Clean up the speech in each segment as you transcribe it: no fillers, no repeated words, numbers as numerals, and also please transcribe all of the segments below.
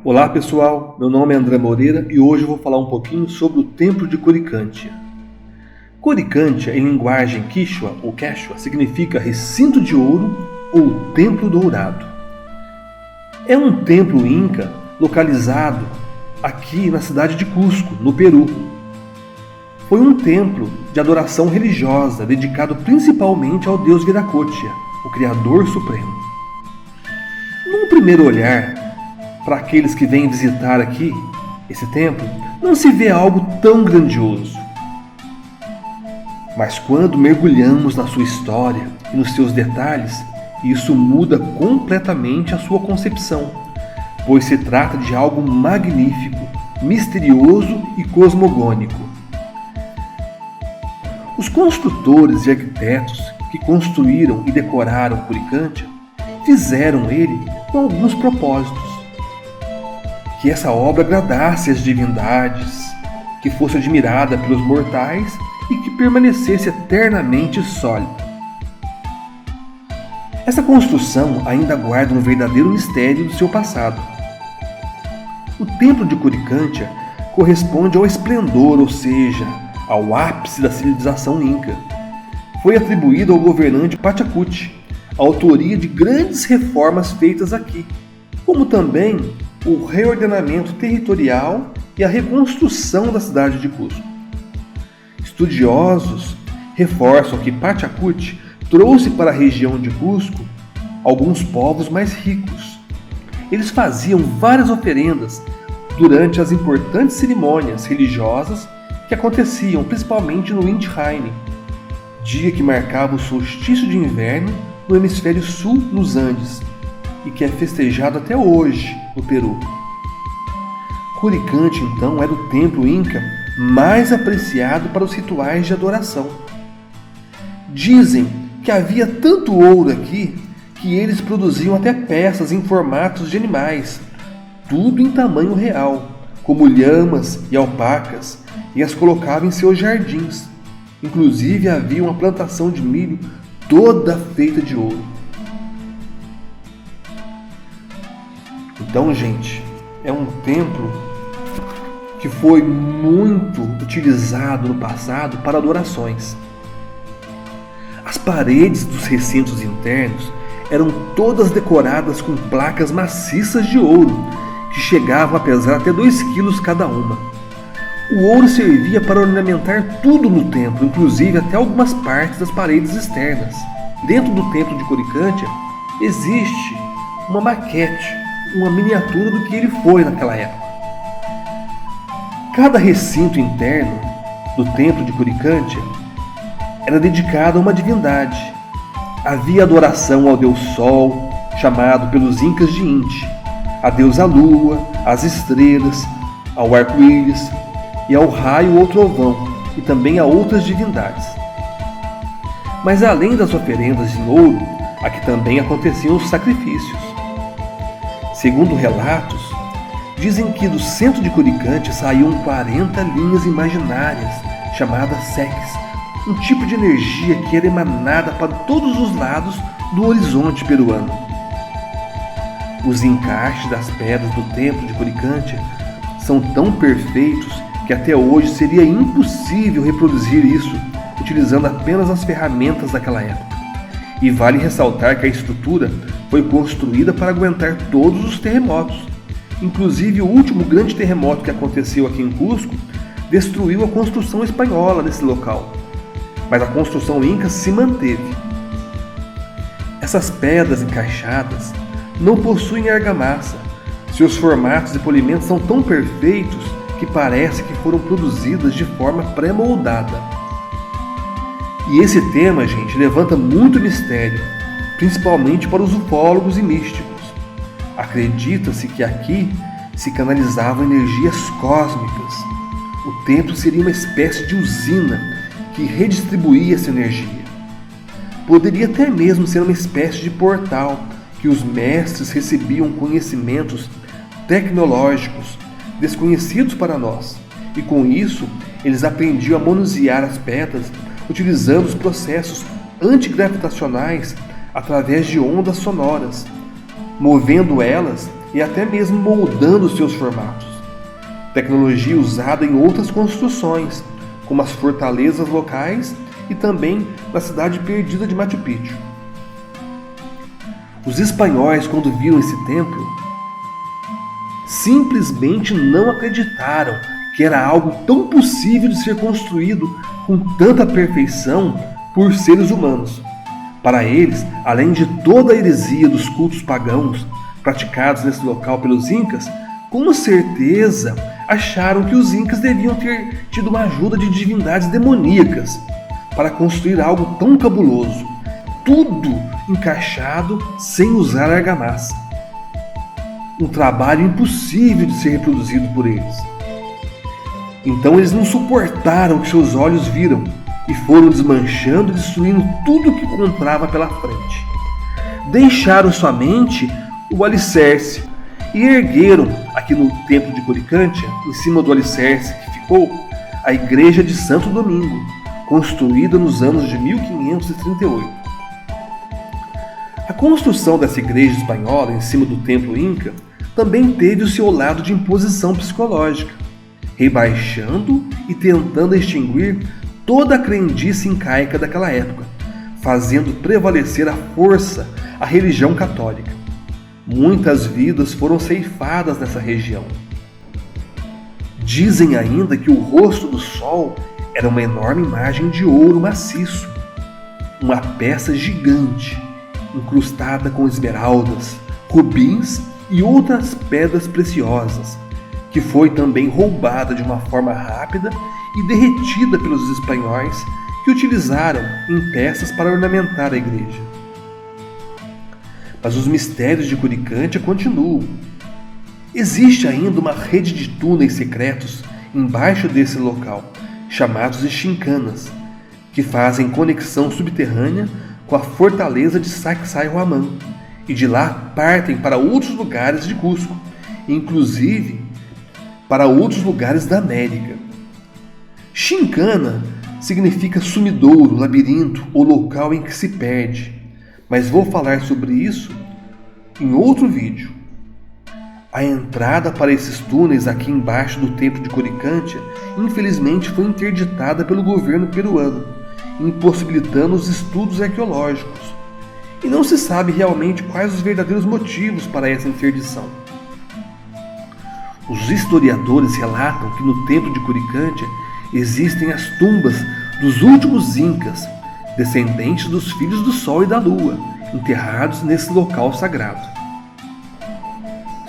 Olá pessoal, meu nome é André Moreira e hoje eu vou falar um pouquinho sobre o Templo de Coricantia. Coricantia, em linguagem quichua ou quechua, significa recinto de ouro ou templo dourado. É um templo inca localizado aqui na cidade de Cusco, no Peru. Foi um templo de adoração religiosa dedicado principalmente ao deus Viracocha, o Criador Supremo. Num primeiro olhar, para aqueles que vêm visitar aqui esse templo, não se vê algo tão grandioso. Mas quando mergulhamos na sua história e nos seus detalhes, isso muda completamente a sua concepção, pois se trata de algo magnífico, misterioso e cosmogônico. Os construtores e arquitetos que construíram e decoraram Coricantia fizeram ele com alguns propósitos. Que essa obra agradasse às divindades, que fosse admirada pelos mortais e que permanecesse eternamente sólida. Essa construção ainda guarda um verdadeiro mistério do seu passado. O Templo de Coricantia corresponde ao esplendor, ou seja, ao ápice da civilização inca. Foi atribuído ao governante Pachacuti a autoria de grandes reformas feitas aqui, como também o reordenamento territorial e a reconstrução da cidade de Cusco. Estudiosos reforçam que Pachacuti trouxe para a região de Cusco alguns povos mais ricos. Eles faziam várias oferendas durante as importantes cerimônias religiosas que aconteciam principalmente no Inti Raymi, dia que marcava o solstício de inverno no hemisfério sul nos Andes e que é festejado até hoje no Peru. Coricantia, então, era o templo inca mais apreciado para os rituais de adoração. Dizem que havia tanto ouro aqui que eles produziam até peças em formatos de animais, tudo em tamanho real, como lhamas e alpacas, e as colocavam em seus jardins. Inclusive havia uma plantação de milho toda feita de ouro. Então, gente, é um templo que foi muito utilizado no passado para adorações. As paredes dos recintos internos eram todas decoradas com placas maciças de ouro, que chegavam a pesar até 2 quilos cada uma. O ouro servia para ornamentar tudo no templo, inclusive até algumas partes das paredes externas. Dentro do templo de Coricantia existe uma maquete, uma miniatura do que ele foi naquela época. Cada recinto interno do templo de Coricantia era dedicado a uma divindade. Havia adoração ao deus Sol, chamado pelos incas de Inti, a deusa Lua, às estrelas, ao arco-íris e ao raio ou trovão, e também a outras divindades. Mas além das oferendas em ouro, aqui também aconteciam os sacrifícios. Segundo relatos, dizem que do centro de Coricantia saíam 40 linhas imaginárias, chamadas seques, um tipo de energia que era emanada para todos os lados do horizonte peruano. Os encaixes das pedras do templo de Coricantia são tão perfeitos que até hoje seria impossível reproduzir isso utilizando apenas as ferramentas daquela época. E vale ressaltar que a estrutura foi construída para aguentar todos os terremotos. Inclusive, o último grande terremoto que aconteceu aqui em Cusco destruiu a construção espanhola nesse local, mas a construção inca se manteve. Essas pedras encaixadas não possuem argamassa. Seus formatos e polimentos são tão perfeitos que parece que foram produzidas de forma pré-moldada. E esse tema, gente, levanta muito mistério, principalmente para os ufólogos e místicos. Acredita-se que aqui se canalizavam energias cósmicas. O templo seria uma espécie de usina que redistribuía essa energia. Poderia até mesmo ser uma espécie de portal que os mestres recebiam conhecimentos tecnológicos desconhecidos para nós, e com isso eles aprendiam a manusear as pedras utilizando os processos antigravitacionais através de ondas sonoras, movendo elas e até mesmo moldando seus formatos. Tecnologia usada em outras construções, como as fortalezas locais e também na cidade perdida de Machu Picchu. Os espanhóis, quando viram esse templo, simplesmente não acreditaram que era algo tão possível de ser construído com tanta perfeição por seres humanos. Para eles, além de toda a heresia dos cultos pagãos praticados nesse local pelos incas, com certeza acharam que os incas deviam ter tido uma ajuda de divindades demoníacas para construir algo tão cabuloso, tudo encaixado sem usar argamassa. Um trabalho impossível de ser reproduzido por eles. Então eles não suportaram o que seus olhos viram e foram desmanchando e destruindo tudo o que encontrava pela frente. Deixaram somente o alicerce e ergueram, aqui no templo de Coricancha, em cima do alicerce que ficou, a igreja de Santo Domingo, construída nos anos de 1538. A construção dessa igreja espanhola em cima do templo inca também teve o seu lado de imposição psicológica, rebaixando e tentando extinguir toda a crendice incaica daquela época, fazendo prevalecer a força a religião católica. Muitas vidas foram ceifadas nessa região. Dizem ainda que o rosto do sol era uma enorme imagem de ouro maciço, uma peça gigante, incrustada com esmeraldas, rubins e outras pedras preciosas, que foi também roubada de uma forma rápida e derretida pelos espanhóis, que utilizaram em peças para ornamentar a igreja. Mas os mistérios de Coricancha continuam. Existe ainda uma rede de túneis secretos embaixo desse local, chamados de chincanas, que fazem conexão subterrânea com a fortaleza de Sacsayhuamán, e de lá partem para outros lugares de Cusco, inclusive para outros lugares da América. Chincana significa sumidouro, labirinto ou local em que se perde, mas vou falar sobre isso em outro vídeo. A entrada para esses túneis aqui embaixo do templo de Coricancha, infelizmente, foi interditada pelo governo peruano, impossibilitando os estudos arqueológicos. E não se sabe realmente quais os verdadeiros motivos para essa interdição. Os historiadores relatam que no templo de Coricancha existem as tumbas dos últimos incas, descendentes dos filhos do Sol e da Lua, enterrados nesse local sagrado.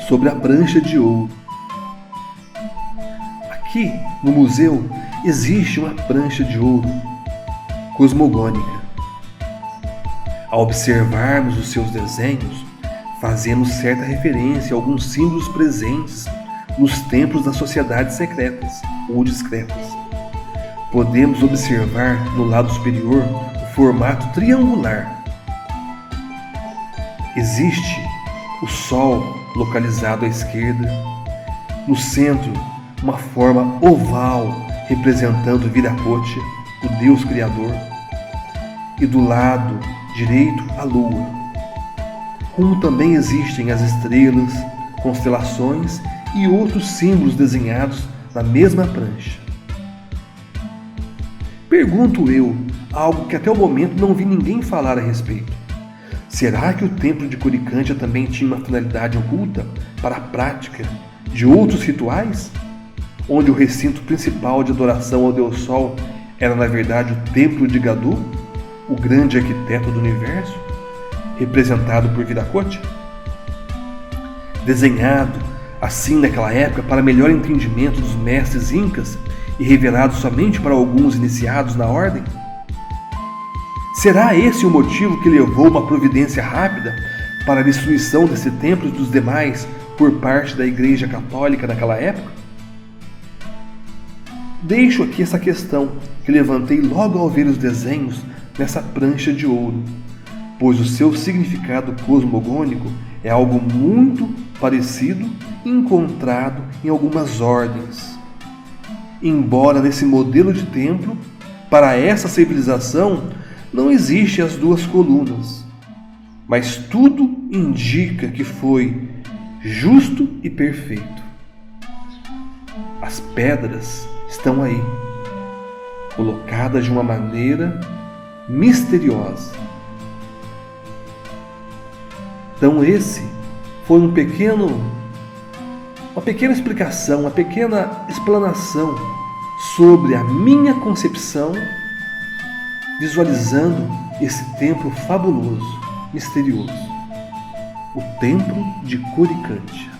Sobre a prancha de ouro. Aqui no museu existe uma prancha de ouro cosmogônica. Ao observarmos os seus desenhos, fazemos certa referência a alguns símbolos presentes nos templos das sociedades secretas ou discretas. Podemos observar no lado superior o formato triangular. Existe o Sol localizado à esquerda, no centro uma forma oval representando Viracocha, o Deus Criador, e do lado direito a Lua. Como também existem as estrelas, constelações e outros símbolos desenhados na mesma prancha. Pergunto eu, algo que até o momento não vi ninguém falar a respeito. Será que o templo de Coricancha também tinha uma finalidade oculta para a prática de outros rituais? Onde o recinto principal de adoração ao Deus Sol era na verdade o templo de Gadu, o grande arquiteto do universo, representado por Viracocha? Desenhado assim naquela época para melhor entendimento dos mestres incas e revelado somente para alguns iniciados na ordem? Será esse o motivo que levou uma providência rápida para a destruição desse templo e dos demais por parte da Igreja Católica naquela época? Deixo aqui essa questão que levantei logo ao ver os desenhos nessa prancha de ouro, pois o seu significado cosmogônico é algo muito parecido e encontrado em algumas ordens. Embora nesse modelo de templo, para essa civilização, não existem as duas colunas, mas tudo indica que foi justo e perfeito. As pedras estão aí, colocadas de uma maneira misteriosa. Então esse foi uma pequena explicação, uma pequena explanação sobre a minha concepção, visualizando esse templo fabuloso, misterioso, o Templo de Coricantia.